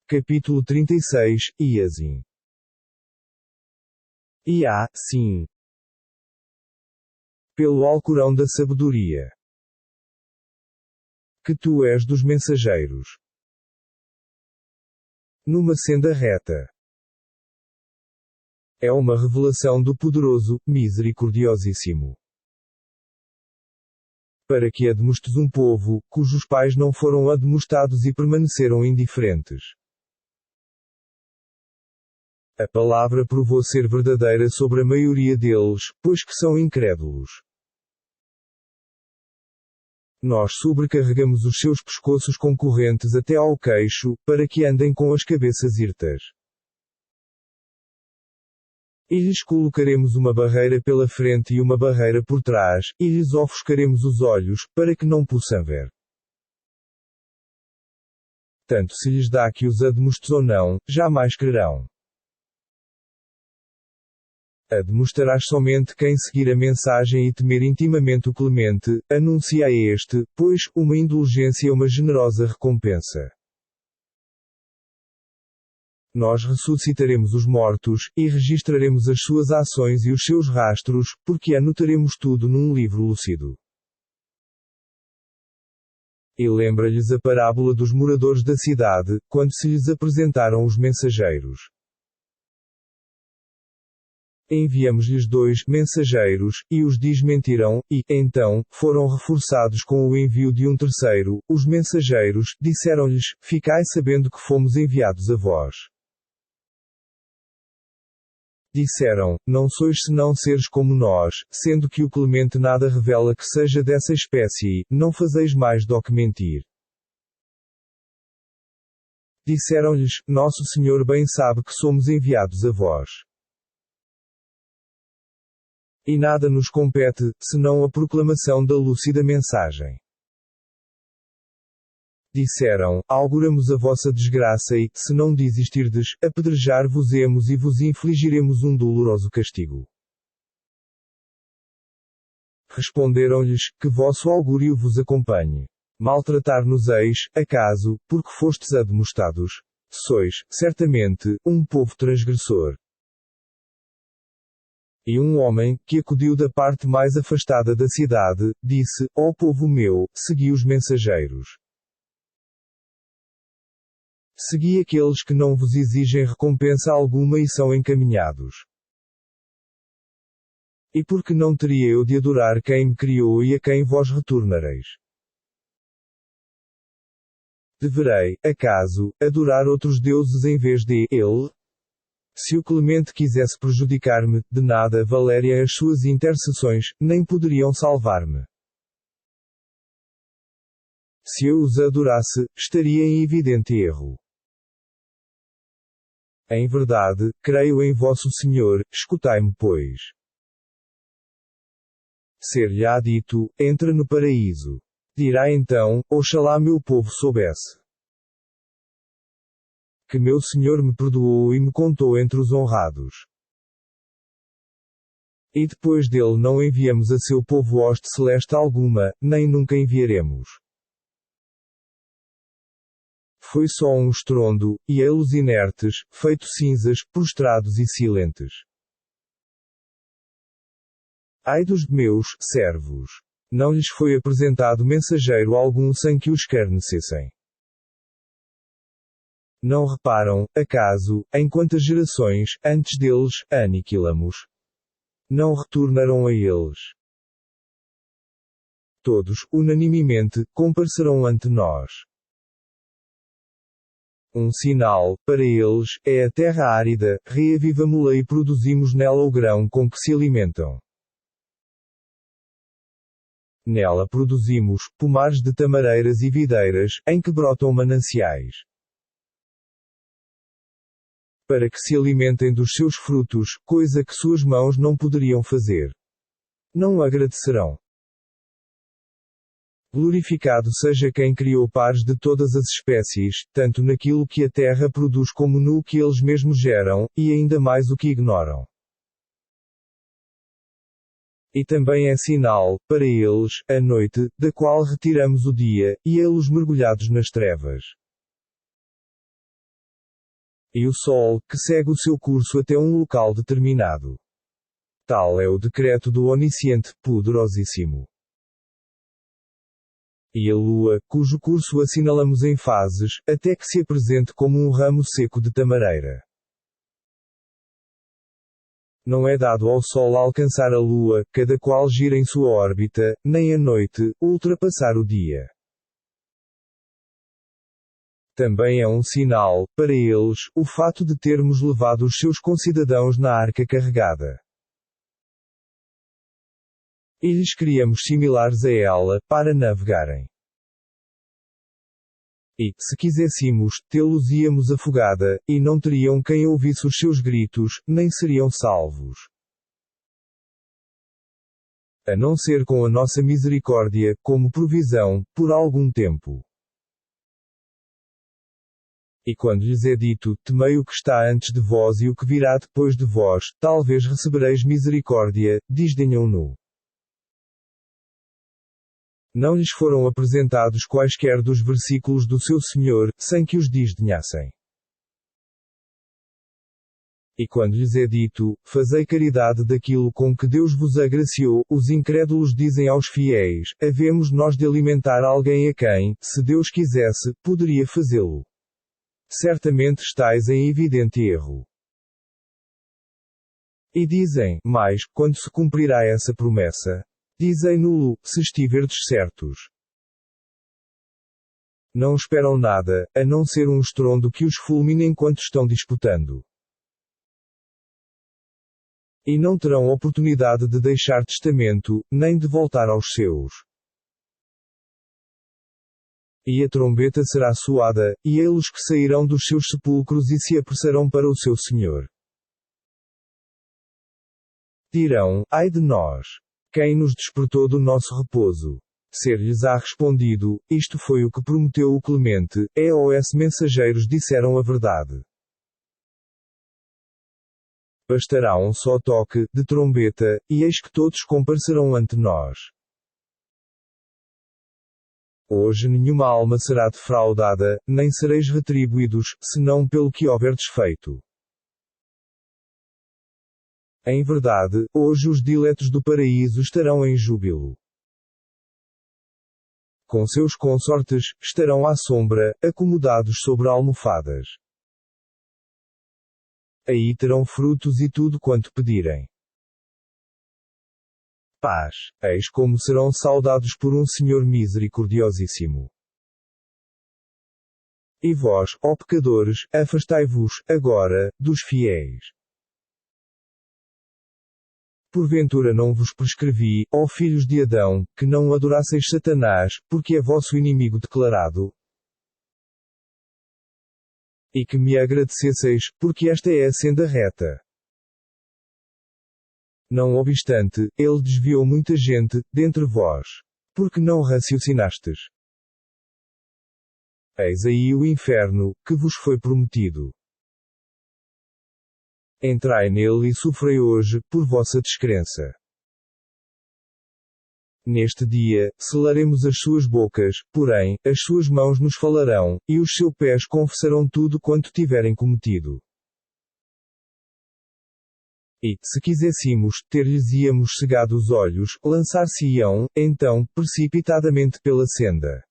Capítulo 36, e assim. E sim. Pelo Alcorão da Sabedoria. Que tu és dos mensageiros. Numa senda reta. É uma revelação do Poderoso, Misericordiosíssimo. Para que admoestes um povo, cujos pais não foram admoestados e permaneceram indiferentes. A palavra provou ser verdadeira sobre a maioria deles, pois que são incrédulos. Nós sobrecarregamos os seus pescoços com correntes até ao queixo, para que andem com as cabeças hirtas. E lhes colocaremos uma barreira pela frente e uma barreira por trás, e lhes ofuscaremos os olhos, para que não possam ver. Tanto se lhes dá que os admoestes ou não, jamais crerão. Admoestarás somente quem seguir a mensagem e temer intimamente o Clemente, anuncia a este, pois, uma indulgência é uma generosa recompensa. Nós ressuscitaremos os mortos, e registraremos as suas ações e os seus rastros, porque anotaremos tudo num livro lúcido. E lembra-lhes a parábola dos moradores da cidade, quando se lhes apresentaram os mensageiros. Enviamos-lhes 2 mensageiros, e os desmentiram, e, então, foram reforçados com o envio de um terceiro. Os mensageiros disseram-lhes: Ficai sabendo que fomos enviados a vós. Disseram: Não sois senão seres como nós, sendo que o Clemente nada revela que seja dessa espécie, não fazeis mais do que mentir. Disseram-lhes: Nosso Senhor bem sabe que somos enviados a vós. E nada nos compete, senão a proclamação da lúcida mensagem. Disseram: Auguramos a vossa desgraça e, se não desistirdes, apedrejar-vos-emos e vos infligiremos um doloroso castigo. Responderam-lhes: Que vosso augúrio vos acompanhe. Maltratar-nos-eis, acaso, porque fostes admoestados? Sois, certamente, um povo transgressor. E um homem, que acudiu da parte mais afastada da cidade, disse: Ó povo meu, segui os mensageiros. Segui aqueles que não vos exigem recompensa alguma e são encaminhados. E por que não teria eu de adorar quem me criou e a quem vós retornareis? Deverei, acaso, adorar outros deuses em vez de Ele? Se o Clemente quisesse prejudicar-me, de nada valeriam as suas intercessões, nem poderiam salvar-me. Se eu os adorasse, estaria em evidente erro. Em verdade, creio em vosso Senhor, escutai-me pois. Ser-lhe-á dito: Entra no paraíso. Dirá então: Oxalá meu povo soubesse que meu Senhor me perdoou e me contou entre os honrados. E depois dele não enviamos a seu povo hoste celeste alguma, nem nunca enviaremos. Foi só um estrondo, e eles inertes, feitos cinzas, prostrados e silentes. Ai dos meus servos! Não lhes foi apresentado mensageiro algum sem que os escarnecessem. Não reparam, acaso, em quantas gerações, antes deles, aniquilamos? Não retornaram a eles. Todos, unanimemente, comparecerão ante nós. Um sinal, para eles, é a terra árida, reavivamo-la e produzimos nela o grão com que se alimentam. Nela produzimos, pomares de tamareiras e videiras, em que brotam mananciais. Para que se alimentem dos seus frutos, coisa que suas mãos não poderiam fazer. Não agradecerão. Glorificado seja quem criou pares de todas as espécies, tanto naquilo que a terra produz como no que eles mesmos geram, e ainda mais o que ignoram. E também é sinal, para eles, a noite, da qual retiramos o dia, e eles mergulhados nas trevas. e o Sol, que segue o seu curso até um local determinado. Tal é o decreto do Onisciente, Poderosíssimo. E a Lua, cujo curso assinalamos em fases, até que se apresente como um ramo seco de tamareira. Não é dado ao Sol alcançar a Lua, cada qual gira em sua órbita, nem a noite, ultrapassar o dia. Também é um sinal, para eles, o fato de termos levado os seus concidadãos na arca carregada. E lhes criamos similares a ela, para navegarem. E, se quiséssemos, tê-los-íamos afogada, e não teriam quem ouvisse os seus gritos, nem seriam salvos. A não ser com a nossa misericórdia, como provisão, por algum tempo. E quando lhes é dito, temei o que está antes de vós e o que virá depois de vós, talvez recebereis misericórdia, desdenham-no. Não lhes foram apresentados quaisquer dos versículos do seu Senhor, sem que os desdenhassem. E quando lhes é dito, fazei caridade daquilo com que Deus vos agraciou, os incrédulos dizem aos fiéis, havemos nós de alimentar alguém a quem, se Deus quisesse, poderia fazê-lo. Certamente estais em evidente erro. E dizem, mas, quando se cumprirá essa promessa? Dizei-no-lo, se estiverdes certos. Não esperam nada, a não ser um estrondo que os fulmine enquanto estão disputando. E não terão oportunidade de deixar testamento, nem de voltar aos seus. E a trombeta será soada, e eles que sairão dos seus sepulcros e se apressarão para o seu Senhor. Dirão, ai de nós! Quem nos despertou do nosso repouso? Ser-lhes-á respondido, isto foi o que prometeu o Clemente, os mensageiros disseram a verdade. Bastará um só toque, de trombeta, e eis que todos comparecerão ante nós. Hoje nenhuma alma será defraudada, nem sereis retribuídos, senão pelo que houverdes feito. Em verdade, hoje os diletos do paraíso estarão em júbilo. Com seus consortes, estarão à sombra, acomodados sobre almofadas. Aí terão frutos e tudo quanto pedirem. Paz, eis como serão saudados por um Senhor misericordiosíssimo. E vós, ó pecadores, afastai-vos, agora, dos fiéis. Porventura não vos prescrevi, ó filhos de Adão, que não adorasseis Satanás, porque é vosso inimigo declarado? E que me agradecesseis, porque esta é a senda reta. Não obstante, ele desviou muita gente, dentre vós. Porque não raciocinastes? Eis aí o inferno, que vos foi prometido. Entrai nele e sofrei hoje, por vossa descrença. Neste dia, selaremos as suas bocas, porém, as suas mãos nos falarão, e os seus pés confessarão tudo quanto tiverem cometido. E, se quiséssemos, ter-lhes-íamos cegado os olhos, lançar-se-iam, então, precipitadamente pela senda.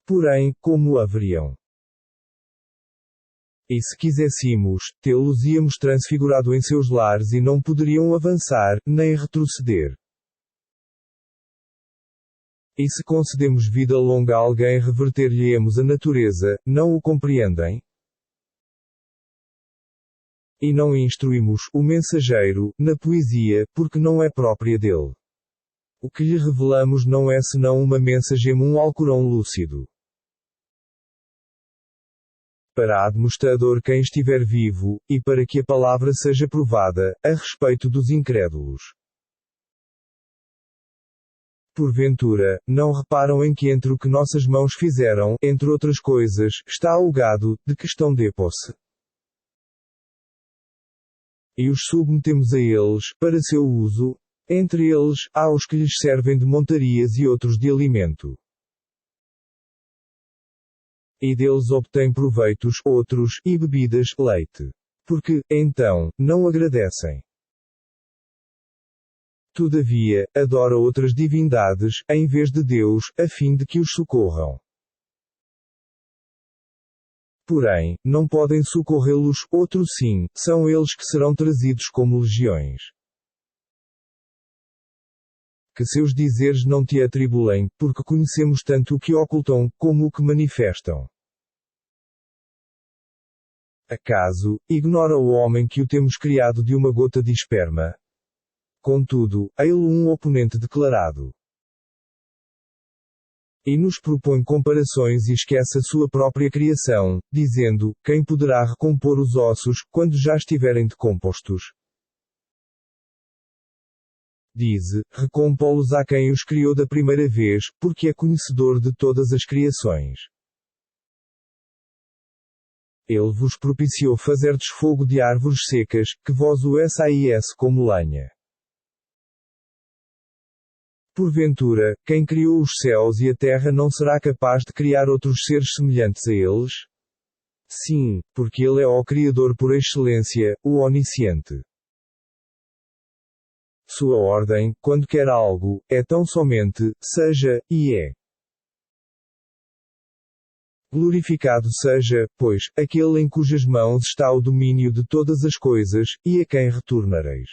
Porém, como haveriam? E se quiséssemos, tê-los-íamos transfigurado em seus lares e não poderiam avançar, nem retroceder. E se concedemos vida longa a alguém reverter-lhe-emos a natureza, não o compreendem? E não instruímos o mensageiro, na poesia, porque não é própria dele. O que lhe revelamos não é senão uma mensagem, um alcorão lúcido. Para admoestador quem estiver vivo, e para que a palavra seja provada, a respeito dos incrédulos. Porventura, não reparam em que entre o que nossas mãos fizeram, entre outras coisas, está o gado, de que estão depô-se. E os submetemos a eles, para seu uso. Entre eles, há os que lhes servem de montarias e outros de alimento. E deles obtém proveitos, outros, e bebidas, leite. Porque, então, não agradecem. Todavia, adora outras divindades, em vez de Deus, a fim de que os socorram. Porém, não podem socorrê-los, outros sim, são eles que serão trazidos como legiões. Que seus dizeres não te atribulem, porque conhecemos tanto o que ocultam, como o que manifestam. Acaso, ignora o homem que o temos criado de uma gota de esperma? Contudo, há-lhe um oponente declarado. E nos propõe comparações e esquece a sua própria criação, dizendo: quem poderá recompor os ossos, quando já estiverem decompostos? Dize: recompô-los a quem os criou da primeira vez, porque é conhecedor de todas as criações. Ele vos propiciou fazerdes fogo de árvores secas, que vós o sais como lenha. Porventura, quem criou os céus e a terra não será capaz de criar outros seres semelhantes a eles? Sim, porque ele é o Criador por excelência, o Onisciente. Sua ordem, quando quer algo, é tão somente, seja, e é. Glorificado seja, pois, aquele em cujas mãos está o domínio de todas as coisas, e a quem retornareis.